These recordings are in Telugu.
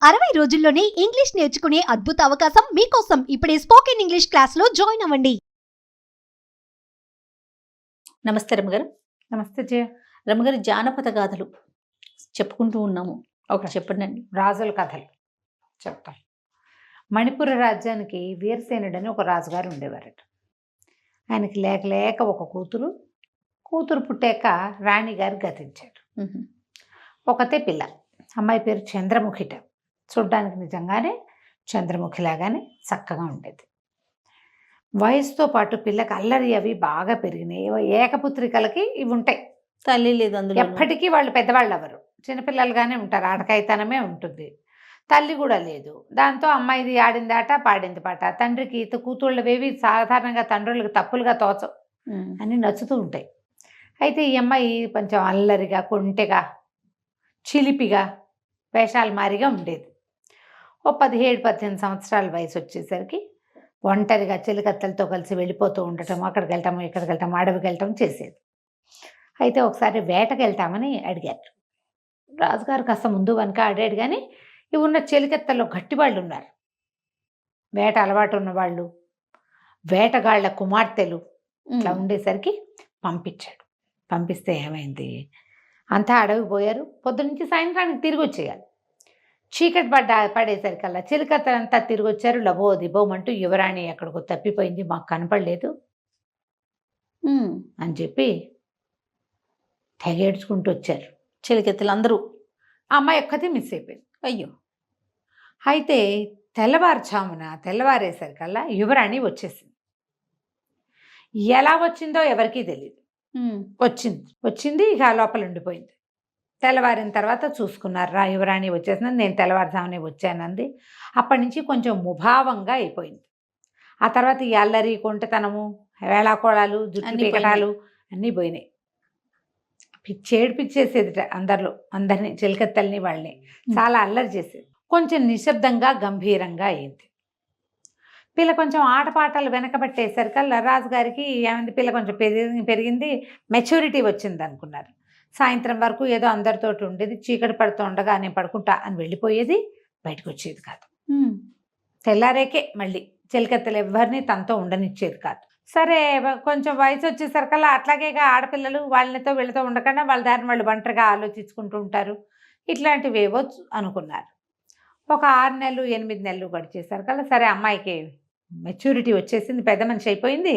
60 రోజుల్లోనే ఇంగ్లీష్ నేర్చుకునే అద్భుత అవకాశం మీకోసం. ఇప్పుడే స్పోకెన్ ఇంగ్లీష్ క్లాస్లో జాయిన్ అవ్వండి. నమస్తే రమగారు. నమస్తే జయ. రమగారు, జానపద గాథలు చెప్పుకుంటూ ఉన్నాము. ఓకే, చెప్పండి. రాజుల కథలు చెప్తాం. మణిపుర రాజ్యానికి వీరసేనుడని ఒక రాజుగారు ఉండేవారట. ఆయనకి లేక లేక ఒక కూతురు పుట్టాక రాణిగారు గతించారు. ఒకతే పిల్ల, అమ్మాయి పేరు చంద్రముఖిట. చూడ్డానికి నిజంగానే చంద్రముఖిలాగానే చక్కగా ఉండేది. వయసుతో పాటు పిల్లకి అల్లరి అవి బాగా పెరిగినాయి. ఏకపుత్రికలకి ఇవి ఉంటాయి, తల్లి లేదు అందులో. ఎప్పటికీ వాళ్ళు పెద్దవాళ్ళు అవ్వరు, చిన్నపిల్లలుగానే ఉంటారు, ఆడకాయితనమే ఉంటుంది, తల్లి కూడా లేదు. దాంతో అమ్మాయిది ఆడిందాట పాడింది పాట. తండ్రికి కూతుళ్ళవేవి సాధారణంగా తండ్రులకు తప్పులుగా తోచవు, అని నచ్చుతూ ఉంటాయి. అయితే ఈ అమ్మాయి కొంచెం అల్లరిగా, కొంటెగా, చిలిపిగా, వేషాలు మారిగా ఉండేది. ఓ 17-18 సంవత్సరాల వయసు వచ్చేసరికి ఒంటరిగా చెలికత్తలతో కలిసి వెళ్ళిపోతూ ఉండటం, అక్కడికి వెళ్తాము ఇక్కడికి వెళ్తాము, అడవికి వెళ్ళటం చేసేది. అయితే ఒకసారి వేటకి వెళ్తామని అడిగారు. రాజుగారు కాస్త ముందు వెనక అడిగాడు, కానీ ఇవి ఉన్న చెలికత్తల్లో గట్టివాళ్ళు ఉన్నారు, వేట అలవాటు ఉన్నవాళ్ళు, వేటగాళ్ల కుమార్తెలు ఇట్లా ఉండేసరికి పంపించాడు. పంపిస్తే ఏమైంది, అంతా అడవికి పోయారు. పొద్దునుంచి సాయంత్రానికి తిరిగి వచ్చేయాలి. చీకటి పడేసరికల్లా చిలికత్తలంతా తిరిగి వచ్చారు. లబో దిబోమంటూ యువరాణి ఎక్కడికో తప్పిపోయింది, మాకు కనపడలేదు అని చెప్పి తెగేడ్చుకుంటూ వచ్చారు చెలికెత్తలు అందరూ. ఆ అమ్మాయి ఒక్కతే మిస్ అయిపోయింది. అయ్యో. అయితే తెల్లవారేసరికల్లా యువరాణి వచ్చేసింది. ఎలా వచ్చిందో ఎవరికీ తెలియదు. వచ్చింది ఇక లోపల ఉండిపోయింది. తెల్లవారిన తర్వాత చూసుకున్నారు, రా యువరాణి వచ్చేసింది, నేను తెల్లవారుజామునే వచ్చానంది. అప్పటి నుంచి కొంచెం ముభావంగా అయిపోయింది. ఆ తర్వాత ఈ అల్లరి, కొంటతనము, వేళాకోళాలు, జుట్టు పీకటాలు అన్నీ పోయినాయి. ఏడిపించేసేది అందరినీ, చెలికత్తల్ని, వాళ్ళని చాలా అల్లరి చేసేది. కొంచెం నిశ్శబ్దంగా, గంభీరంగా అయింది. పిల్ల కొంచెం ఆటపాటలు వెనకబట్టేసరికల్లా రాజుగారికి ఏమైంది, పిల్ల కొంచెం పెరిగింది, మెచ్యూరిటీ వచ్చింది అనుకున్నారు. సాయంత్రం వరకు ఏదో అందరితోటి ఉండేది. చీకటి పడుతూ ఉండగా నేను పడుకుంటా అని వెళ్ళిపోయేది, బయటకు వచ్చేది కాదు. తెల్లారేకే మళ్ళీ చెలికత్తెలు ఎవరిని తనతో ఉండనిచ్చేది కాదు. సరే, కొంచెం వయసు వచ్చేసరికల్లా అట్లాగేగా ఆడపిల్లలు వాళ్ళతో వీళ్ళతో ఉండకుండా వాళ్ళ దారిని వాళ్ళు ఒంటరిగా ఆలోచించుకుంటూ ఉంటారు, ఇట్లాంటివేవో అనుకున్నారు. ఒక 6 నెలలు 8 నెలలు గడిచేసరికల్లా సరే అమ్మాయికి మెచ్యూరిటీ వచ్చేసింది, పెద్ద మనిషి అయిపోయింది,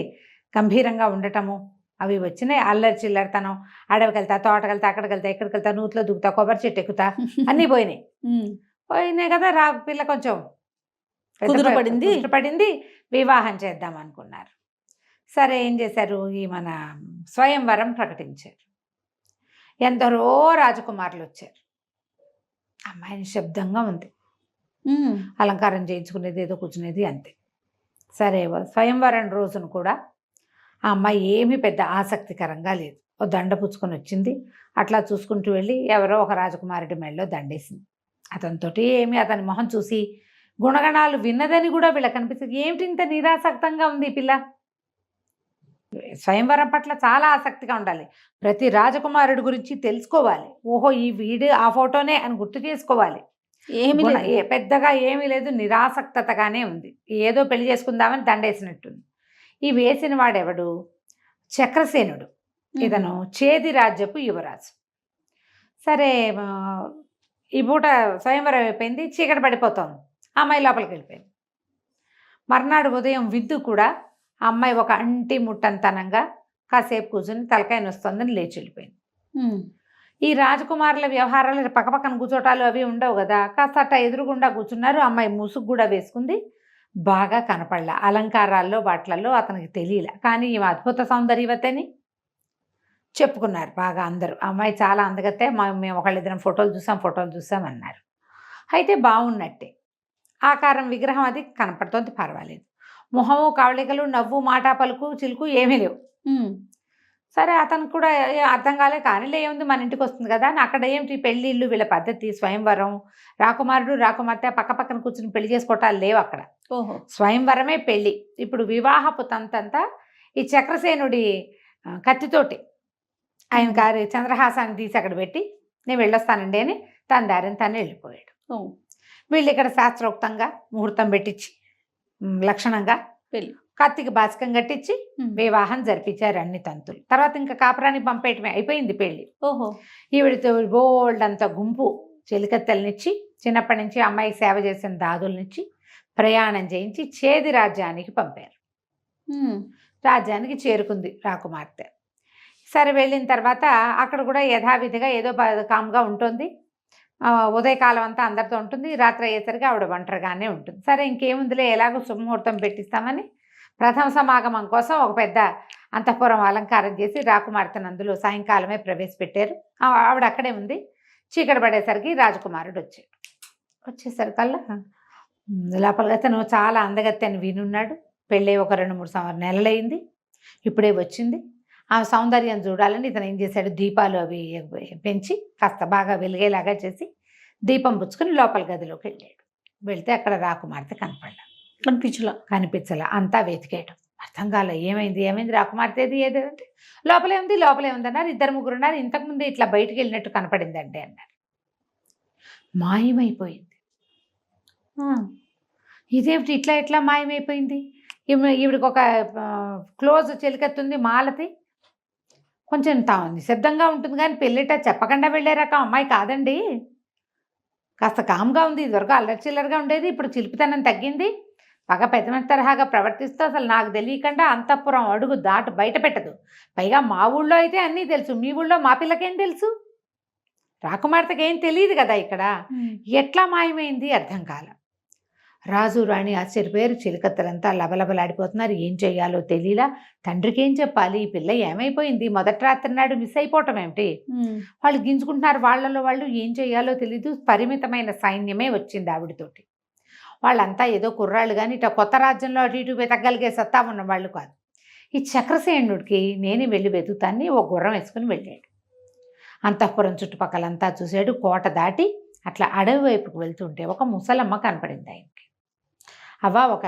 గంభీరంగా ఉండటము అవి వచ్చినాయి. అల్లరి చిల్లరితనం, అడవికి వెళ్తా, తోటకెళ్తా, అక్కడికి వెళ్తా, ఇక్కడికి వెళ్తా, నూతిలో దిగుతా, కొబ్బరి చెట్టు ఎక్కుతా, అన్నీ పోయినాయి కదా. పిల్ల కొంచెం పడింది, వివాహం చేద్దాం అనుకున్నారు. సరే, ఏం చేశారు, ఈ మన స్వయంవరం ప్రకటించారు. ఎందరో రాజకుమారులు వచ్చారు. అమ్మాయి నిశ్శబ్దంగా ఉంది, అలంకారం చేయించుకునేది, ఏదో కూర్చునేది, అంతే. సరే, స్వయంవరం రోజున కూడా ఆ అమ్మాయి ఏమీ పెద్ద ఆసక్తికరంగా లేదు. ఓ దండ పుచ్చుకొని వచ్చింది, అట్లా చూసుకుంటూ వెళ్ళి ఎవరో ఒక రాజకుమారుడి మెడలో దండేసింది. అతనితోటి అతని మొహం చూసి గుణగణాలు విన్నదని కూడా వీళ్ళకి అనిపిస్తుంది. ఏమిటి ఇంత నిరాసక్తంగా ఉంది ఈ పిల్ల? స్వయంవరం పట్ల చాలా ఆసక్తిగా ఉండాలి, ప్రతి రాజకుమారుడి గురించి తెలుసుకోవాలి, ఓహో ఈ వీడు ఆ ఫోటోనే అని గుర్తు చేసుకోవాలి. పెద్దగా ఏమీ లేదు, నిరాసక్తగానే ఉంది. ఏదో పెళ్లి చేసుకుందామని దండేసినట్టుంది. ఈ వేసిన వాడెవడు, చక్రసేనుడు. ఇతను చేది రాజ్యపు యువరాజు. సరే, ఈ పూట స్వయంవరం అయిపోయింది, చీకటి పడిపోతుంది, అమ్మాయి లోపలికి వెళ్ళిపోయింది. మర్నాడు ఉదయం విద్దు కూడా ఆ అమ్మాయి ఒక అంటి ముట్టంతనంగా కాసేపు కూర్చుని తలకాయ నొస్తుందని లేచి వెళ్ళిపోయింది. ఈ రాజకుమారుల వ్యవహారాలు పక్కపక్కన కూర్చోటాలు అవి ఉండవు కదా, కాస్త అట్ట ఎదురుగుండా కూర్చున్నారు. అమ్మాయి ముసుగు కూడా వేసుకుంది, బాగా కనపడలే, అలంకారాల్లో వాటిలలో అతనికి తెలియలే. కానీ ఈ అద్భుత సౌందర్యవతని చెప్పుకున్నారు బాగా అందరూ. అమ్మాయి చాలా అందగతే, మేము ఒకళ్ళిద్దరం ఫోటోలు చూసాం అన్నారు. అయితే బాగున్నట్టే, ఆకారం, విగ్రహం అది కనపడుతోంది, పర్వాలేదు. మొహము, కవళికలు, నవ్వు, మాట, పలుకు, చిలుకు ఏమీ లేవు. సరే, అతనికి కూడా అర్థం కాలే, కానీ ఏముంది, మన ఇంటికి వస్తుంది కదా అని. అక్కడ ఏమిటి పెళ్ళిళ్ళు, వీళ్ళ పద్ధతి, స్వయంవరం, రాకుమారుడు రాకుమార్తె పక్కపక్కన కూర్చుని పెళ్లి చేసుకోవటాలు లేవు అక్కడ. స్వయంవరమే పెళ్ళి. ఇప్పుడు వివాహపు తంతంతా ఈ చక్రసేనుడి కత్తితోటి ఆయన గారి చంద్రహాసాన్ని తీసి అక్కడ పెట్టి నేను వెళ్ళొస్తానండి అని తన దారిని తను వెళ్ళిపోయాడు. వీళ్ళు ఇక్కడ శాస్త్రోక్తంగా ముహూర్తం పెట్టించి లక్షణంగా పెళ్ళి. కత్తికి బాసికం కట్టించి వివాహం జరిపించారు అన్ని తంతులు. తర్వాత ఇంకా కాపురానికి పంపేయటమే, అయిపోయింది పెళ్ళి. ఓహో. ఈవిడితో బోల్డ్ అంత గుంపు చెలికత్తెలనిచ్చి చిన్నప్పటి నుంచి అమ్మాయికి సేవ చేసిన దాదులనిచ్చి ప్రయాణం చేయించి చేది రాజ్యానికి పంపారు. రాజ్యానికి చేరుకుంది రాకుమార్తె. సరే వెళ్ళిన తర్వాత అక్కడ కూడా యథావిధిగా ఏదో కామ్గా ఉంటుంది. ఉదయకాలం అంతా అందరితో ఉంటుంది. రాత్రి అయ్యేసరికి ఆవిడ ఒంటరిగానే ఉంటుంది. సరే ఇంకేముందిలే, ఎలాగో శుభముహూర్తం పెట్టిస్తామని ప్రథమ సమాగమం కోసం ఒక పెద్ద అంతఃపురం అలంకారం చేసి రాకుమార్తెను అందులో సాయంకాలమే ప్రవేశపెట్టారు. ఆవిడ అక్కడే ఉంది. చీకటి పడేసరికి రాజకుమారుడు వచ్చేసరికల్లా లోపల అతను చాలా అందగత్తె అని వినున్నాడు. పెళ్ళి ఒక 2-3 నెలలైంది. ఇప్పుడే వచ్చింది. ఆ సౌందర్యం చూడాలని ఇతను ఏం చేశాడు, దీపాలు అవి పెంచి కాస్త బాగా వెలిగేలాగా చేసి దీపం పుచ్చుకొని లోపల గదిలోకి వెళ్ళాడు. వెళ్తే అక్కడ రాకుమార్తె కనిపించలా. అంతా వెతికాడు, అర్థం కాలే. ఏమైంది రాకుమార్తె ఏదంటే లోపలే ఉంది అన్నారు. 2-3 ఉన్నారు. ఇంతకుముందు ఇట్లా బయటికి వెళ్ళినట్టు కనపడిందండి అన్నారు. మాయమైపోయింది. ఇదేమిటి ఇట్లా మాయమైపోయింది? ఈవిడికి ఒక క్లోజ్ చెలికత్తుంది మాలతి. కొంచెం నిశ్శబ్దంగా ఉంటుంది కానీ పెళ్ళిట చెప్పకుండా వెళ్ళే రకం అమ్మాయి కాదండి. కాస్త కామ్గా ఉంది. ఇదివరకు అల్లరి చిల్లరగా ఉండేది. ఇప్పుడు చిలిపితనం తగ్గింది. బాగా పెద్ద తరహాగా ప్రవర్తిస్తూ అసలు నాకు తెలియకుండా అంతఃపురం అడుగు దాటు బయట పెట్టదు. పైగా మా ఊళ్ళో అయితే అన్నీ తెలుసు, మీ ఊళ్ళో మా పిల్లకేం తెలుసు? రాకుమార్తెకి ఏం తెలియదు కదా ఇక్కడ. ఎట్లా మాయమైంది అర్థం కాల. రాజు రాణి ఆశ్చర్యపోయారు. చిలికత్తలంతా లబలబలాడిపోతున్నారు. ఏం చెయ్యాలో తెలియలా. తండ్రికి ఏం చెప్పాలి? ఈ పిల్ల ఏమైపోయింది? మొదటి రాత్రి నాడు మిస్ అయిపోవటం ఏమిటి? వాళ్ళు గింజుకుంటున్నారు వాళ్ళలో వాళ్ళు. ఏం చెయ్యాలో తెలీదు. పరిమితమైన సైన్యమే వచ్చింది ఆవిడతోటి. వాళ్ళంతా ఏదో కుర్రాళ్ళు కానీ ఇట్లా కొత్త రాజ్యంలో అటు ఇటు వెతకగలిగే సత్తా ఉన్న వాళ్ళు కాదు. ఈ చక్రసేనుడికి నేనే వెళ్ళి వెతుకుతాన్ని ఓ గుర్రం వేసుకుని వెళ్ళాడు. అంతఃపురం చుట్టుపక్కలంతా చూశాడు. కోట దాటి అట్లా అడవి వైపుకు వెళ్తుంటే ఒక ముసలమ్మ కనపడింది ఆయనకి. అవ్వ, ఒక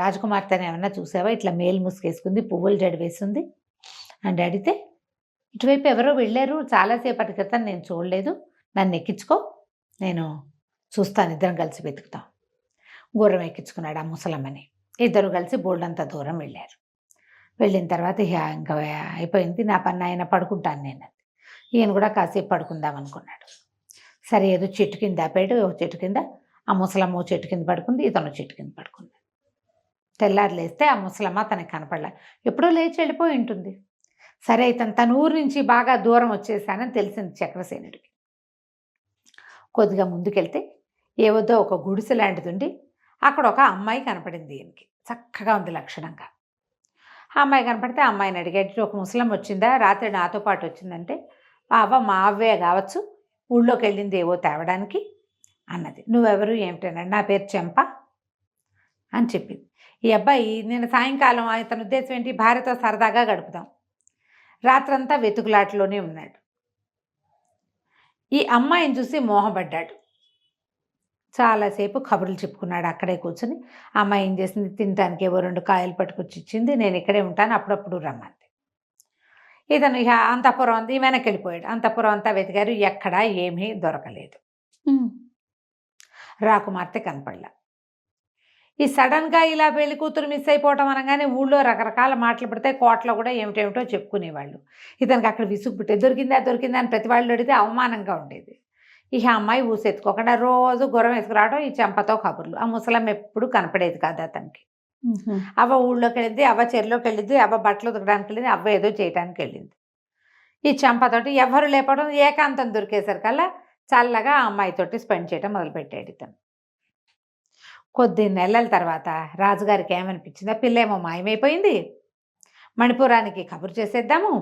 రాజకుమార్తెని ఏమన్నా చూసావా? ఇట్లా మేలు ముసుకేసుకుంది, పువ్వులు జడి వేసింది అని అడిగితే, ఇటువైపు ఎవరో వెళ్ళారు చాలాసేపటి క్రితం, నేను చూడలేదు, నన్ను ఎక్కించుకో, నేను చూస్తాను, ఇద్దరం కలిసి వెతుకుతాం. గుర్రం ఎక్కించుకున్నాడు ఆ ముసలమ్మని. ఇద్దరు కలిసి బోల్డంత దూరం వెళ్ళారు. వెళ్ళిన తర్వాత ఇంకా అయిపోయింది, నా పని ఆయన పడుకుంటాను నేను. ఈయన కూడా కాసేపు పడుకుందాం అనుకున్నాడు. సరే ఏదో చెట్టు కింద ఆపాడు. ఓ చెట్టు కింద ఆ ముసలమ్మ ఓ చెట్టు కింద పడుకుంది, ఇతను చెట్టు కింద పడుకున్నాడు. తెల్లారు లేస్తే ఆ ముసలమ్మ తనకి కనపడలే. ఎప్పుడో లేచి వెళ్ళిపోయి ఉంటుంది. సరే ఇతను తన ఊరు నుంచి బాగా దూరం వచ్చేసానని తెలిసింది చక్రసేనుడికి. కొద్దిగా ముందుకెళ్తే ఏవదో ఒక గుడిసె లాంటిది ఉండి అక్కడ ఒక అమ్మాయి కనపడింది. ఈయనకి చక్కగా ఉంది లక్షణంగా. ఆ అమ్మాయి కనపడితే ఆ అమ్మాయిని అడిగేటి, ఒక ముసలమ్మ వచ్చిందా, రాత్రి నాతో పాటు వచ్చిందంటే, అవ్వ మా అవ్వే కావచ్చు, ఊళ్ళోకి వెళ్ళింది ఏవో తేవడానికి అన్నది. నువ్వెవరు ఏమిటన్నాడు. నా పేరు చెంప అని చెప్పింది. ఈ అబ్బాయి నేను సాయంకాలం అతని ఉద్దేశం ఏంటి, భార్యతో సరదాగా గడుపుదాం, రాత్రంతా వెతుకులాటలోనే ఉన్నాడు. ఈ అమ్మాయిని చూసి మోహపడ్డాడు. చాలాసేపు కబుర్లు చెప్పుకున్నాడు అక్కడే కూర్చొని. అమ్మాయి ఏం చేసింది, తినటానికి ఏవో 2 కాయలు పట్టుకొచ్చి ఇచ్చింది. నేను ఇక్కడే ఉంటాను, అప్పుడప్పుడు రమ్మంది. ఇతను ఇక అంతఃపురం అంతా వెనక్కి వెళ్ళిపోయాడు. అంతఃపురం అంతా వెతికారు, ఎక్కడా ఏమీ దొరకలేదు. రాకుమార్తె కనపడలా. ఈ సడన్గా ఇలా పెళ్లి కూతురు మిస్ అయిపోవటం అనగానే ఊళ్ళో రకరకాల మాటలు పడితే కోటలో కూడా ఏమిటేమిటో చెప్పుకునేవాళ్ళు. ఇతనికి అక్కడ విసుగు పుట్టే, దొరికిందా అని ప్రతి వాళ్ళు అడిగితే అవమానంగా ఉండేది. ఇక అమ్మాయి ఊసెత్తుకోకుండా రోజు గుర్రం వేసుకురావడం, ఈ చెంపతో కబుర్లు. ఆ ముసలం ఎప్పుడు కనపడేది కాదు అతనికి. అవ్వ ఊళ్ళోకి వెళ్ళింది, అవ్వ చెరులోకి వెళ్ళింది, అవ్వ బట్టలు ఉతకడానికి వెళ్ళింది, అవ్వ ఏదో చేయడానికి వెళ్ళింది. ఈ చెంపతోటి ఎవరు లేపడం, ఏకాంతం దొరికేసరికల్లా చల్లగా ఆ అమ్మాయితోటి స్పెండ్ చేయడం మొదలుపెట్టాడు ఇతను. కొద్ది నెలల తర్వాత రాజుగారికి ఏమనిపించిందో, పిల్లేమో మాయమైపోయింది, మణిపురానికి కబురు చేసేద్దాము,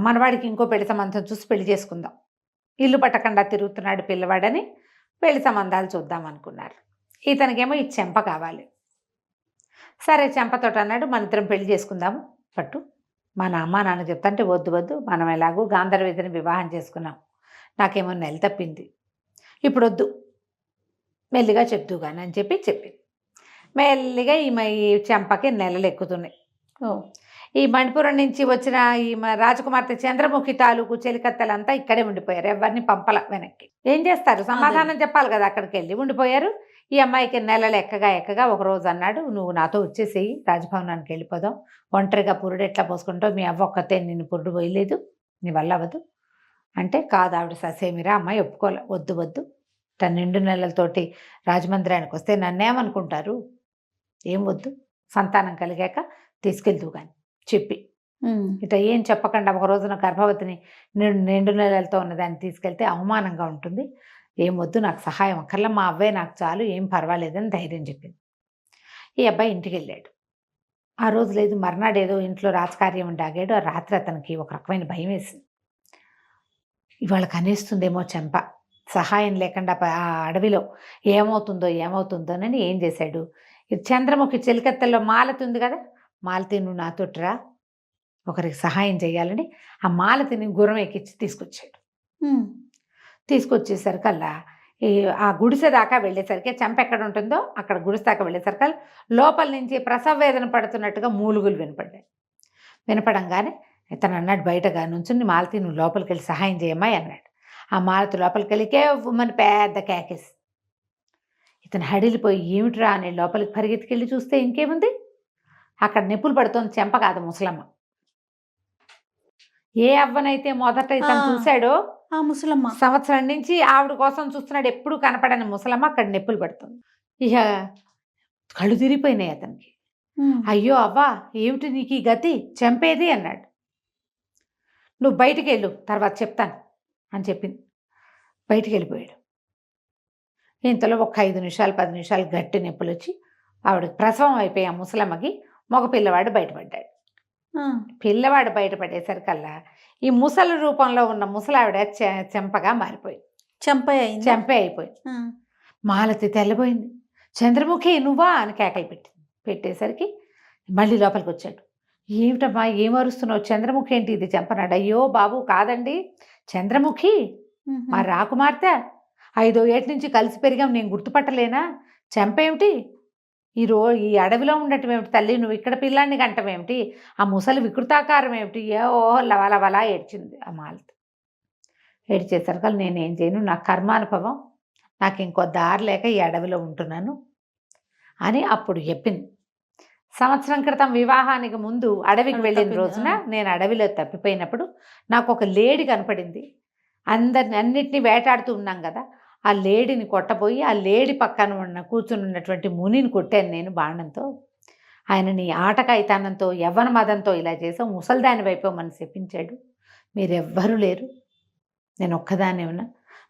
మనవాడికి ఇంకో పెళ్లి సంబంధం చూసి పెళ్లి చేసుకుందాం, ఇల్లు పట్టకుండా తిరుగుతున్నాడు పిల్లవాడని పెళ్లి సంబంధాలు చూద్దాం అనుకున్నారు. ఇతనికేమో ఈ చెంప కావాలి. సరే చెంపతోటి అన్నాడు, మన ఇద్దరం పెళ్లి చేసుకుందాము పట్టు. మన అమ్మ నాన్న చెప్తాంటే వద్దు, మనం ఎలాగూ గాంధర్వేదిని వివాహం చేసుకున్నాం, నాకేమో నెల తప్పింది, ఇప్పుడు వద్దు, మెల్లిగా చెప్తూ కానీ అని చెప్పింది. మెల్లిగా ఈ చెంపకి నెలలు ఎక్కుతున్నాయి. ఓ. ఈ మణిపురం నుంచి వచ్చిన ఈ రాజకుమార్తె చంద్రముఖి తాలూకు చెలికత్తెలంతా ఇక్కడే ఉండిపోయారు, ఎవరిని పంపల వెనక్కి. ఏం చేస్తారు, సమాధానం చెప్పాలి కదా, అక్కడికి వెళ్ళి ఉండిపోయారు. ఈ అమ్మాయికి నెలలు ఎక్కగా ఒక రోజు అన్నాడు, నువ్వు నాతో వచ్చేసేయి, రాజభవనానికి వెళ్ళిపోదాం, ఒంటరిగా పురుడు ఎట్లా పోసుకుంటావు, మీ అవ్వ ఒక్కతే నిన్ను పురుడు పోయలేదు, నీ వల్ల అవ్వదు అంటే, కాదు ఆవిడ ససేమిరా, అమ్మాయి ఒప్పుకోలే, వద్దు తన 2 నెలలతోటి రాజమందిరానికి వస్తే నన్నేమనుకుంటారు, ఏం వద్దు, సంతానం కలిగాక తీసుకెళ్తూ కానీ చెప్పి ఇట ఏం చెప్పకుండా ఒక రోజున గర్భవతిని 2 నెలలతో ఉన్నదాన్ని తీసుకెళ్తే అవమానంగా ఉంటుంది, ఏం వద్దు, నాకు సహాయం అక్కర్లా, మా అవ్వే నాకు చాలు, ఏం పర్వాలేదని ధైర్యం చెప్పింది. ఈ అబ్బాయి ఇంటికి వెళ్ళాడు. ఆ రోజు లేదు, మర్నాడు ఏదో ఇంట్లో రాజకార్యం ఉండి ఆగాడు. ఆ రాత్రి అతనికి ఒక రకమైన భయం వేసింది, ఇవాళ కనేస్తుందేమో చెంప, సహాయం లేకుండా ఆ అడవిలో ఏమవుతుందోనని ఏం చేశాడు, చంద్రముఖి చెలికత్తెల్లో మాలతి ఉంది కదా, మాలతి నువ్వు నాతోటిరా, ఒకరికి సహాయం చేయాలని ఆ మాలతిని గుర్రం ఎక్కించి తీసుకొచ్చాడు. తీసుకొచ్చేసరికల్లా ఆ గుడిసె దాకా వెళ్ళేసరికి, చెంప ఎక్కడ ఉంటుందో అక్కడ గుడిసె దాకా వెళ్ళేసరికల్లా లోపల నుంచి ప్రసవ వేదన పడుతున్నట్టుగా మూలుగులు వినపడంగానే ఇతను అన్నాడు, బయటగా నుంచుని, మాలతి నువ్వు లోపలికి వెళ్ళి సహాయం చేయమ్మా అన్నాడు. ఆ మాలతి లోపలికి వెళ్ళి కేవ్వమని పెద్ద కేకేసి, ఇతను హడిలిపోయి ఏమిట్రా అని లోపలికి పరిగెత్తికెళ్ళి చూస్తే ఇంకేముంది, అక్కడ నిప్పులు పడుతోంది, చెంప కాదు ముసలమ్మ. ఏ అవ్వనైతే మొదట ఇతను చూశాడో ఆ ముసలమ్మ, సంవత్సరం నుంచి ఆవిడ కోసం చూస్తున్నాడు, ఎప్పుడు కనపడని ముసలమ్మ అక్కడ నిప్పులు పడుతుంది. ఇక కళ్ళు తిరిగిపోయినాయి అతనికి. అయ్యో అవ్వా, ఏమిటి నీకు ఈ గతి, చంపేది అన్నాడు. నువ్వు బయటికి వెళ్ళు, తర్వాత చెప్తాను అని చెప్పింది. బయటికి వెళ్ళిపోయాడు. ఇంతలో ఒక 5 నిమిషాలు 10 నిమిషాలు గట్టి నొప్పులు వచ్చి ఆవిడకి ప్రసవం అయిపోయి ఆ ముసలమ్మకి మగ పిల్లవాడు బయటపడ్డాడు. పిల్లవాడు బయటపడేసరికల్లా ఈ ముసలి రూపంలో ఉన్న ముసలావిడ చెంపగా మారిపోయింది, చెంపే అయిపోయింది. మాలతి తెల్లబోయింది. చంద్రముఖి నువ్వా అని కేకలు పెట్టేసరికి మళ్ళీ లోపలికి వచ్చాడు. ఏమిటమ్మా ఏం అరుస్తున్నావు, చంద్రముఖి ఏంటి ఇది చెంపనాడు. అయ్యో బాబు కాదండి, చంద్రముఖి మా రాకుమార్తె, 5వ ఏటి నుంచి కలిసి పెరిగాం, నేను గుర్తుపట్టలేనా, చెంపేమిటి, ఈ అడవిలో ఉండటం ఏమిటి తల్లి, నువ్వు ఇక్కడ పిల్లాన్ని గంటం ఏమిటి, ఆ ముసలి వికృతాకారం ఏమిటి, లవలవలా ఏడ్చింది ఆ మాలతి. ఏడ్చేసరికి నేనేం చేయను, నా కర్మానుభవం, నాకు ఇంకో దారి లేక ఈ అడవిలో ఉంటున్నాను అని అప్పుడు చెప్పింది. సంవత్సరం క్రితం వివాహానికి ముందు అడవికి వెళ్ళిన రోజున నేను అడవిలో తప్పిపోయినప్పుడు నాకు ఒక లేడి కనపడింది. అన్నిటినీ వేటాడుతూ ఉన్నాం కదా, ఆ లేడిని కొట్టబోయి ఆ లేడి పక్కన కూర్చుని ఉన్నటువంటి మునిని కొట్టాను నేను బాణంతో. ఆయన నీ ఆటకాయితనంతో యవ్వన మదంతో ఇలా చేసావు, ముసల్దాని వైపు మన చెప్పించాడు, మీరెవ్వరూ లేరు, నేను ఒక్కదాన్ని ఉన్నా.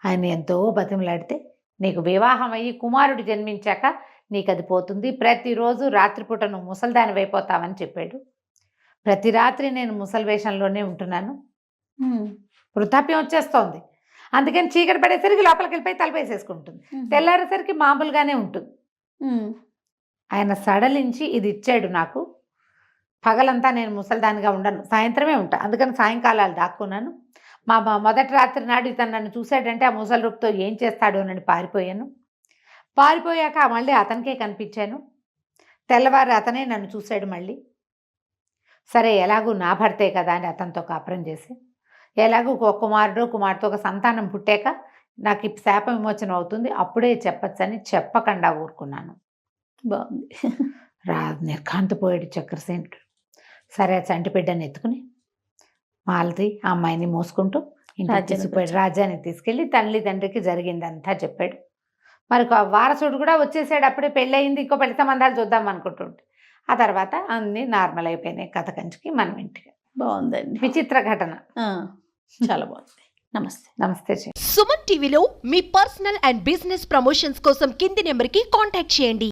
ఆయన ఎంతో బతిమలాడితే నీకు వివాహం అయ్యి కుమారుడు జన్మించాక నీకు అది పోతుంది, ప్రతిరోజు రాత్రిపూట నువ్వు ముసల్దాని అయిపోతావని చెప్పాడు. ప్రతి రాత్రి నేను ముసలి వేషంలోనే ఉంటున్నాను, వృద్ధాప్యం వచ్చేస్తోంది, అందుకని చీకటి పడేసరికి లోపలికి వెళ్ళిపోయి తలపేసేసుకుంటుంది, తెల్లారేసరికి మామూలుగానే ఉంటుంది. ఆయన సడలించి ఇది ఇచ్చాడు నాకు, పగలంతా నేను ముసలిదానిగా ఉండను, సాయంత్రమే ఉంటా, అందుకని సాయంకాలాలు దాక్కున్నాను. మా మొదటి రాత్రి నాడు ఇతను నన్ను చూశాడంటే ఆ ముసలి రూపుతో ఏం చేస్తాడు అని పారిపోయాక మళ్ళీ అతనికే కనిపించాను, తెల్లవారు అతనే నన్ను చూశాడు మళ్ళీ. సరే ఎలాగూ నా భర్తే కదా అని అతనితో కాపురం చేసి, ఎలాగూ ఒక కుమార్తె ఒక సంతానం పుట్టాక నాకు ఈ శాప విమోచన అవుతుంది, అప్పుడే చెప్పచ్చని చెప్పకుండా ఊరుకున్నాను. బాగుంది. నిర్ఘాంతపోయాడు చక్రసేనుడు. సరే చంటి బిడ్డని ఎత్తుకుని మాలతి ఆ అమ్మాయిని మోసుకుంటూ ఇంటికి తీసుకుపోయాడు. రాజ్యానికి తీసుకెళ్ళి తండ్రికి జరిగిందంతా చెప్పాడు. మరి వారసుడు కూడా వచ్చేసాడు, అప్పుడే పెళ్ళయింది, ఇంకో పెళ్లి సంబంధాలు చూద్దాం అనుకుంటుంటే ఆ తర్వాత అన్నీ నార్మల్ అయిపోయినాయి కథ కంచికి మనం ఇంటికి. బాగుందండి, విచిత్ర ఘటన. చాలా బాగుంది. నమస్తే. సుమన్ టీవీలో మీ పర్సనల్ అండ్ బిజినెస్ ప్రమోషన్స్ కోసం కింది నెంబర్కి కాంటాక్ట్ చేయండి.